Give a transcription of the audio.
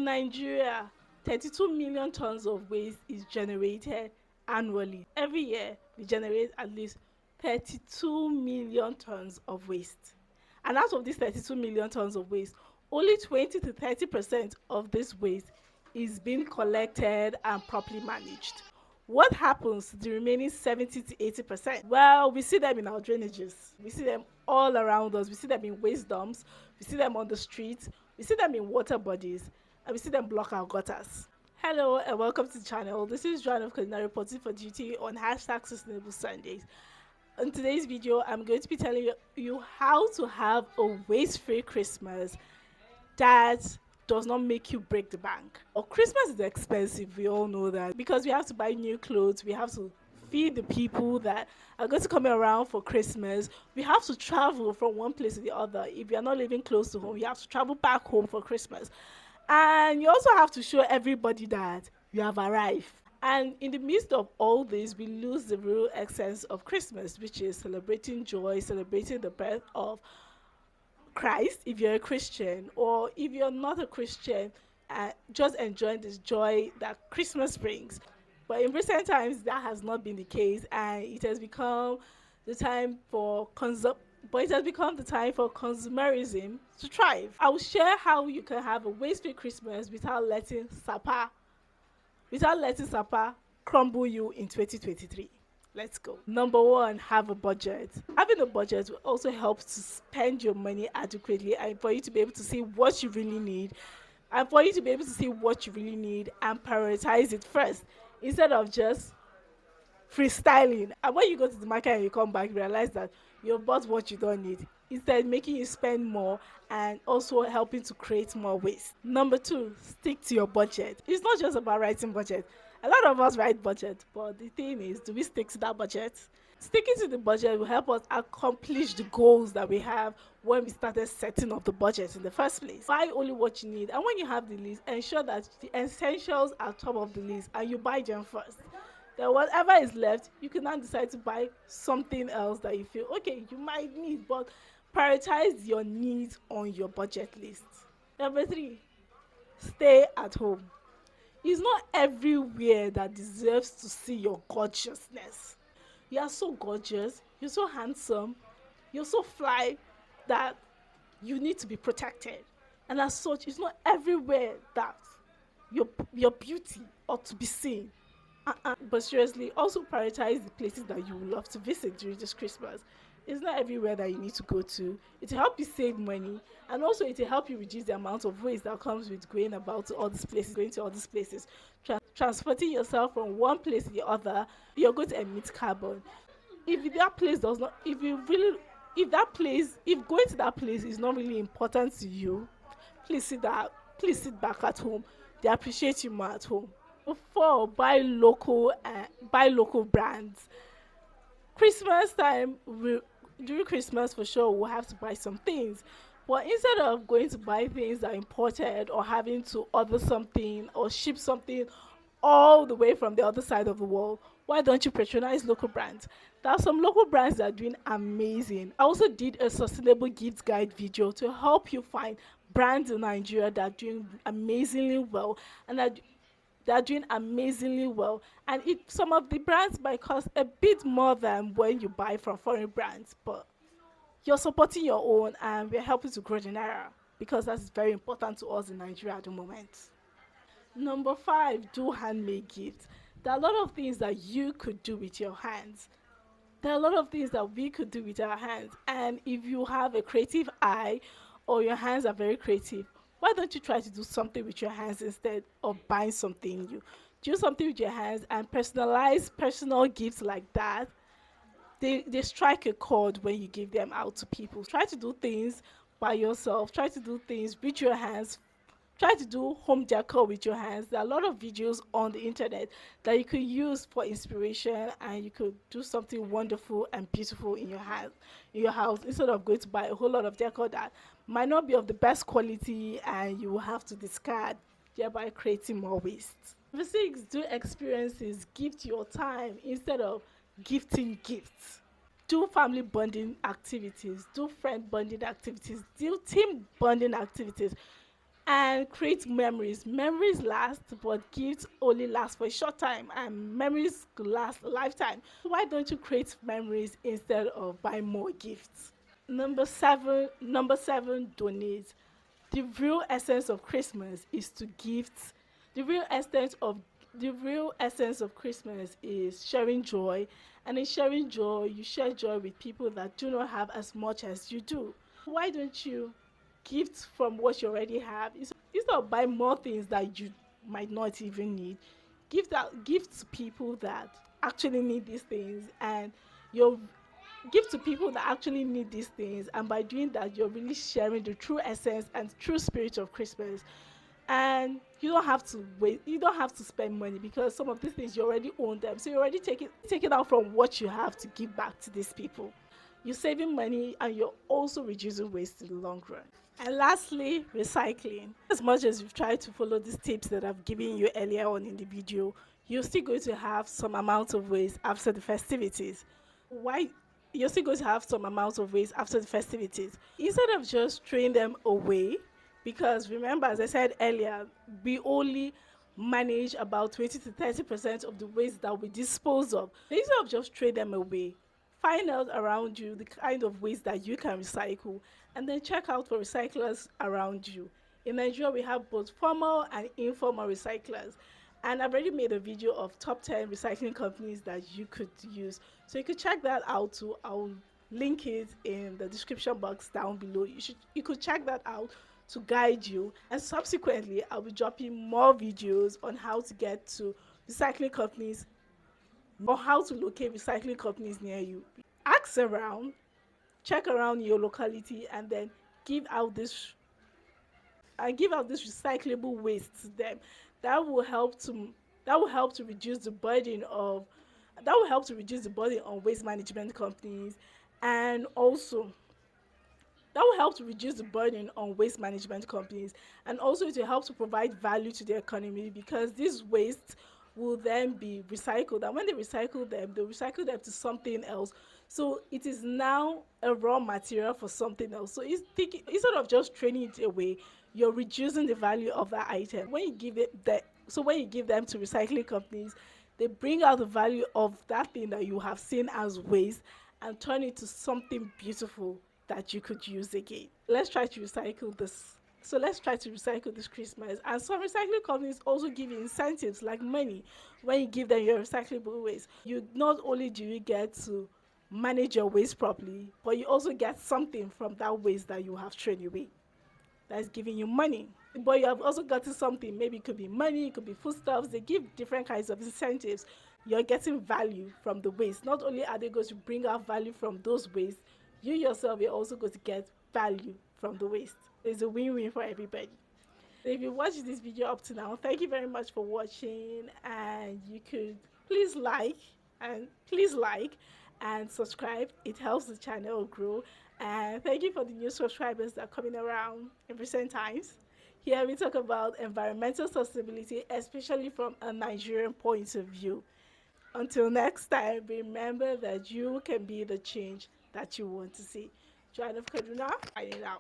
In Nigeria, 32 million tons of waste is generated annually. Every year, we generate at least 32 million tons of waste. And out of these 32 million tons of waste, only 20 to 30% of this waste is being collected and properly managed. What happens to the remaining 70 to 80%? Well, we see them in our drainages. We see them all around us. We see them in waste dumps. We see them on the streets. We see them in water bodies. And we see them block our gutters. Hello and welcome to the channel. This is Joanne of Culinary Reporting for Duty on hashtag Sustainable Sundays. In today's video, I'm going to be telling you how to have a waste-free Christmas that does not make you break the bank. Well, Christmas is expensive, we all know that, because we have to buy new clothes, we have to feed the people that are going to come around for Christmas. We have to travel from one place to the other. If you're not living close to home, you have to travel back home for Christmas. And you also have to show everybody that you have arrived. And in the midst of all this, we lose the real essence of Christmas, which is celebrating joy, celebrating the birth of Christ, if you're a Christian, or if you're not a Christian, just enjoying this joy that Christmas brings. But in recent times, that has not been the case, and it has become the time for consumerism to thrive. I will share how you can have a waste-free Christmas without letting Sapa crumble you in 2023. Let's go. Number one, have a budget. Having a budget will also help to spend your money adequately and for you to be able to see what you really need and prioritize it first instead of just freestyling. And when you go to the market and you come back, you realize that you've bought what you don't need, instead making you spend more and also helping to create more waste. Number two, stick to your budget. It's not just about writing budget. A lot of us write budget, but the thing is, do we stick to that budget? Sticking to the budget will help us accomplish the goals that we have when we started setting up the budget in the first place. Buy only what you need, and when you have the list, ensure that the essentials are top of the list and you buy them first. Then whatever is left, you can now decide to buy something else that you feel okay you might need, but prioritize your needs on your budget list. Number three, stay at home. It's not everywhere that deserves to see your gorgeousness. You are so gorgeous, you're so handsome, you're so fly that you need to be protected. And as such, it's not everywhere that your beauty ought to be seen. But seriously, also prioritize the places that you would love to visit during this Christmas. It's not everywhere that you need to go to. It will help you save money, and also it will help you reduce the amount of waste that comes with going to all these places. Transporting yourself from one place to the other, you're going to emit carbon. If that place does not, if going to that place is not really important to you, please sit back at home. They appreciate you more at home. Four, buy local brands. Christmas time, during Christmas for sure, we'll have to buy some things. But instead of going to buy things that are imported or having to order something or ship something all the way from the other side of the world, why don't you patronize local brands? There are some local brands that are doing amazing. I also did a sustainable gift guide video to help you find brands in Nigeria that are doing amazingly well and that they are doing amazingly well, and some of the brands might cost a bit more than when you buy from foreign brands, but you're supporting your own and we're helping to grow the naira, because that's very important to us in Nigeria at the moment. Number five, do handmade gifts. There are a lot of things that you could do with your hands. There are a lot of things that we could do with our hands, and if you have a creative eye or your hands are very creative, why don't you try to do something with your hands instead of buying something new? Do something with your hands and personalize personal gifts like that. They strike a chord when you give them out to people. Try to do things by yourself. Try to do things with your hands. Try to do home decor with your hands. There are a lot of videos on the internet that you could use for inspiration, and you could do something wonderful and beautiful in your house instead of going to buy a whole lot of decor that might not be of the best quality and you will have to discard, thereby creating more waste. Number six, do experiences. Gift your time instead of gifting gifts. Do family bonding activities, do friend bonding activities, do team bonding activities. and create memories. Memories last, but gifts only last for a short time, and memories could last a lifetime. Why don't you create memories instead of buy more gifts? Number seven, donate. The real essence of Christmas is to gift. The real essence of the real essence of Christmas is sharing joy, and in sharing joy, you share joy with people that do not have as much as you do. Why don't you gift from what you already have instead of buy more things that you might not even need? Gift to people that actually need these things, and you're give to people that actually need these things, and by doing that you're really sharing the true essence and true spirit of Christmas. And you don't have to spend money, because some of these things you already own them, so you already take it out from what you have to give back to these people. You're saving money, and you're also reducing waste in the long run. And lastly, recycling. As much as you've tried to follow these tips that I've given you earlier on in the video, you're still going to have some amount of waste after the festivities. Why? You're still going to have some amount of waste after the festivities. Instead of just throwing them away, because remember, as I said earlier, we only manage about 20 to 30% of the waste that we dispose of. So instead of just throw them away, find out around you the kind of waste that you can recycle, and then check out for recyclers around you. In Nigeria, we have both formal and informal recyclers. And I've already made a video of top 10 recycling companies that you could use. So you could check that out too. I'll link it in the description box down below. You could check that out to guide you. And subsequently, I'll be dropping more videos on how to get to recycling companies, or how to locate recycling companies near you. Ask around, check around your locality, and then give out this give out this recyclable waste to them. That will help to that will help to reduce the burden of that will help to reduce the burden on waste management companies, and also that will help to reduce the burden on waste management companies, and also to help to provide value to the economy, because these wastes will then be recycled, and when they recycle them, they'll recycle them to something else. So it is now a raw material for something else. So instead of just throwing it away, you're reducing the value of that item. When you give them to recycling companies, they bring out the value of that thing that you have seen as waste, and turn it to something beautiful that you could use again. Let's try to recycle this. So let's try to recycle this Christmas. And some recycling companies also give you incentives like money when you give them your recyclable waste. You not only do you get to manage your waste properly, but you also get something from that waste that you have thrown away. That's giving you money. But you have also gotten something. Maybe it could be money, it could be foodstuffs. They give different kinds of incentives. You're getting value from the waste. Not only are they going to bring out value from those waste, you yourself are also going to get value from the waste. It's a win-win for everybody. So if you watched this video up to now, thank you very much for watching, and you could please like and subscribe. It helps the channel grow. And thank you for the new subscribers that are coming around in recent times. Here we talk about environmental sustainability, especially from a Nigerian point of view. Until next time, remember that you can be the change that you want to see. Joanna of Kaduna, signing out.